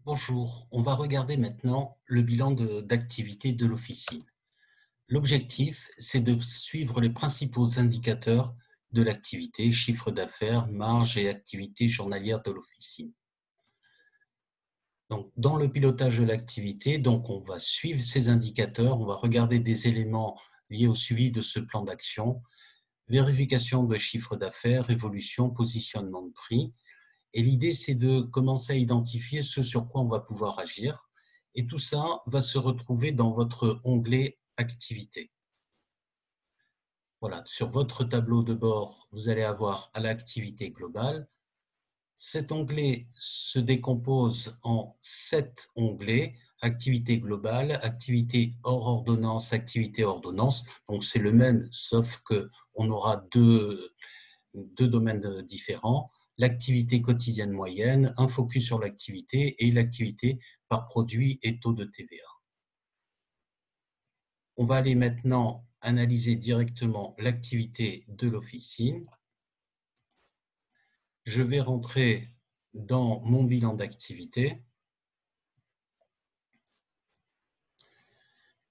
Bonjour, on va regarder maintenant le bilan d'activité de l'officine. L'objectif, c'est de suivre les principaux indicateurs de l'activité, chiffre d'affaires, marge et activité journalière de l'officine. Donc, dans le pilotage de l'activité, on va suivre ces indicateurs, on va regarder des éléments liés au suivi de ce plan d'action, vérification de chiffre d'affaires, évolution, positionnement de prix. Et l'idée, c'est de commencer à identifier ce sur quoi on va pouvoir agir. Et tout ça va se retrouver dans votre onglet Activité. Voilà, sur votre tableau de bord, vous allez avoir à l'activité globale. Cet onglet se décompose en 7 onglets. Activité globale, activité hors ordonnance, activité ordonnance. Donc c'est le même, sauf qu'on aura deux domaines différents. L'activité quotidienne moyenne, un focus sur l'activité et l'activité par produit et taux de TVA. On va aller maintenant analyser directement l'activité de l'officine. Je vais rentrer dans mon bilan d'activité.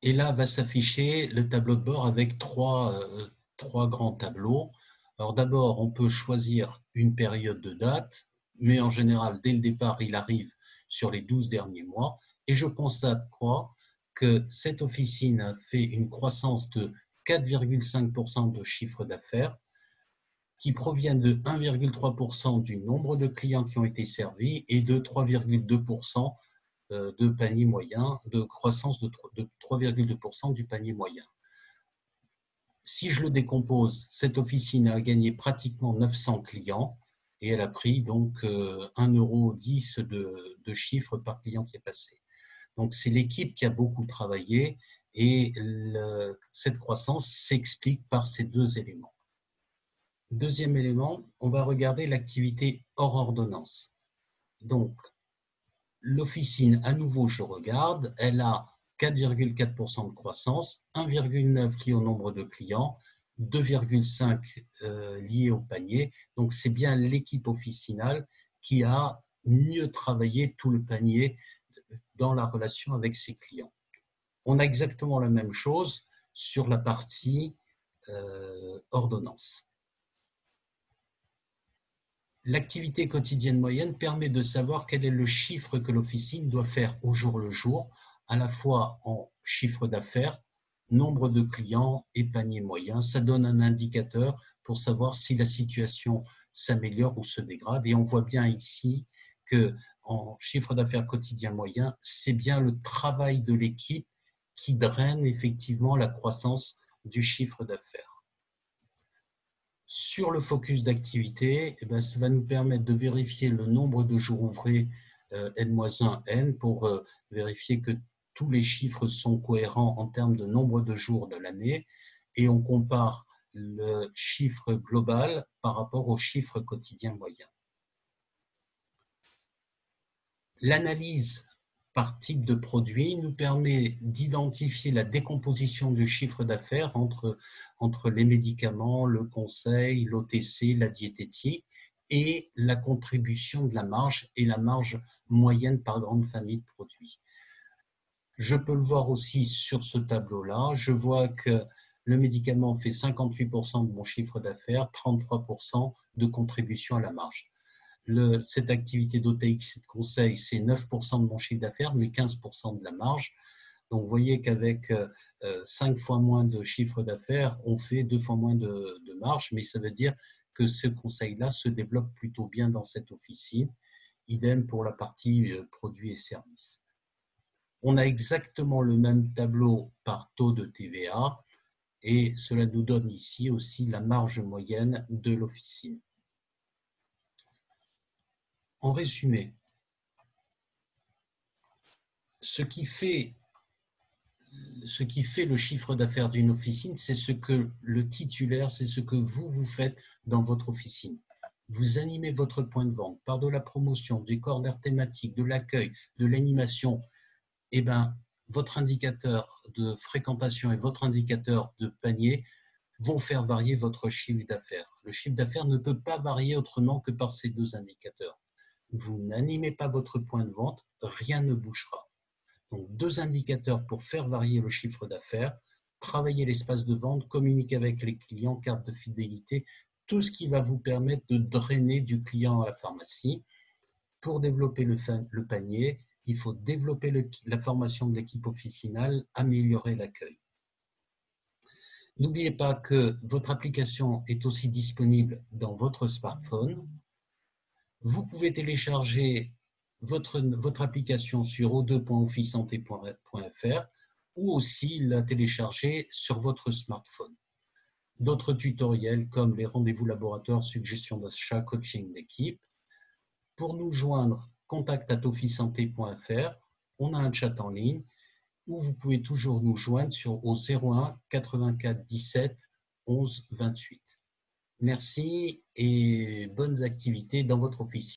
Et là va s'afficher le tableau de bord avec trois grands tableaux. Alors d'abord, on peut choisir une période de date, mais en général, dès le départ, il arrive sur les 12 derniers mois. Et je constate que cette officine a fait une croissance de 4,5% de chiffre d'affaires, qui proviennent de 1,3% du nombre de clients qui ont été servis et de 3,2% de panier moyen, de croissance de 3,2% du panier moyen. Si je le décompose, cette officine a gagné pratiquement 900 clients et elle a pris donc 1,10 € de chiffre par client qui est passé. Donc c'est l'équipe qui a beaucoup travaillé et cette croissance s'explique par ces deux éléments. Deuxième élément, on va regarder l'activité hors ordonnance. Donc, l'officine, à nouveau, je regarde, elle a 4,4% de croissance, 1,9 lié au nombre de clients, 2,5 lié au panier. Donc, c'est bien l'équipe officinale qui a mieux travaillé tout le panier dans la relation avec ses clients. On a exactement la même chose sur la partie ordonnance. L'activité quotidienne moyenne permet de savoir quel est le chiffre que l'officine doit faire au jour le jour, à la fois en chiffre d'affaires, nombre de clients et panier moyen. Ça donne un indicateur pour savoir si la situation s'améliore ou se dégrade. Et on voit bien ici qu'en chiffre d'affaires quotidien moyen, c'est bien le travail de l'équipe qui draine effectivement la croissance du chiffre d'affaires. Sur le focus d'activité, ça va nous permettre de vérifier le nombre de jours ouvrés N-1, pour vérifier que tous les chiffres sont cohérents en termes de nombre de jours de l'année, et on compare le chiffre global par rapport au chiffre quotidien moyen. L'analyse par type de produit nous permet d'identifier la décomposition du chiffre d'affaires entre les médicaments, le conseil, l'OTC, la diététique, et la contribution de la marge et la marge moyenne par grande famille de produits. Je peux le voir aussi sur ce tableau-là. Je vois que le médicament fait 58% de mon chiffre d'affaires, 33% de contribution à la marge. Cette activité d'OTX et de conseil, c'est 9% de mon chiffre d'affaires, mais 15% de la marge. Donc, vous voyez qu'avec 5 fois moins de chiffre d'affaires, on fait 2 fois moins de marge, mais ça veut dire que ce conseil-là se développe plutôt bien dans cette officine. Idem pour la partie produits et services. On a exactement le même tableau par taux de TVA et cela nous donne ici aussi la marge moyenne de l'officine. En résumé, ce qui fait le chiffre d'affaires d'une officine, c'est ce que le titulaire, c'est ce que vous faites dans votre officine. Vous animez votre point de vente par de la promotion, des corners thématiques, de l'accueil, de l'animation. Eh bien, votre indicateur de fréquentation et votre indicateur de panier vont faire varier votre chiffre d'affaires. Le chiffre d'affaires ne peut pas varier autrement que par ces deux indicateurs. vous n'animez pas votre point de vente, rien ne bougera. Donc, 2 indicateurs pour faire varier le chiffre d'affaires, travailler l'espace de vente, communiquer avec les clients, carte de fidélité, tout ce qui va vous permettre de drainer du client à la pharmacie. Pour développer le panier, il faut développer la formation de l'équipe officinale, améliorer l'accueil. N'oubliez pas que votre application est aussi disponible dans votre smartphone. Vous pouvez télécharger votre application sur o2.officesanté.fr ou aussi la télécharger sur votre smartphone. D'autres tutoriels comme les rendez-vous laboratoires, suggestions d'achat, coaching d'équipe. Pour nous joindre, contact@officesanté.fr. On a un chat en ligne où vous pouvez toujours nous joindre au 01 84 17 11 28. Merci et bonnes activités dans votre officine.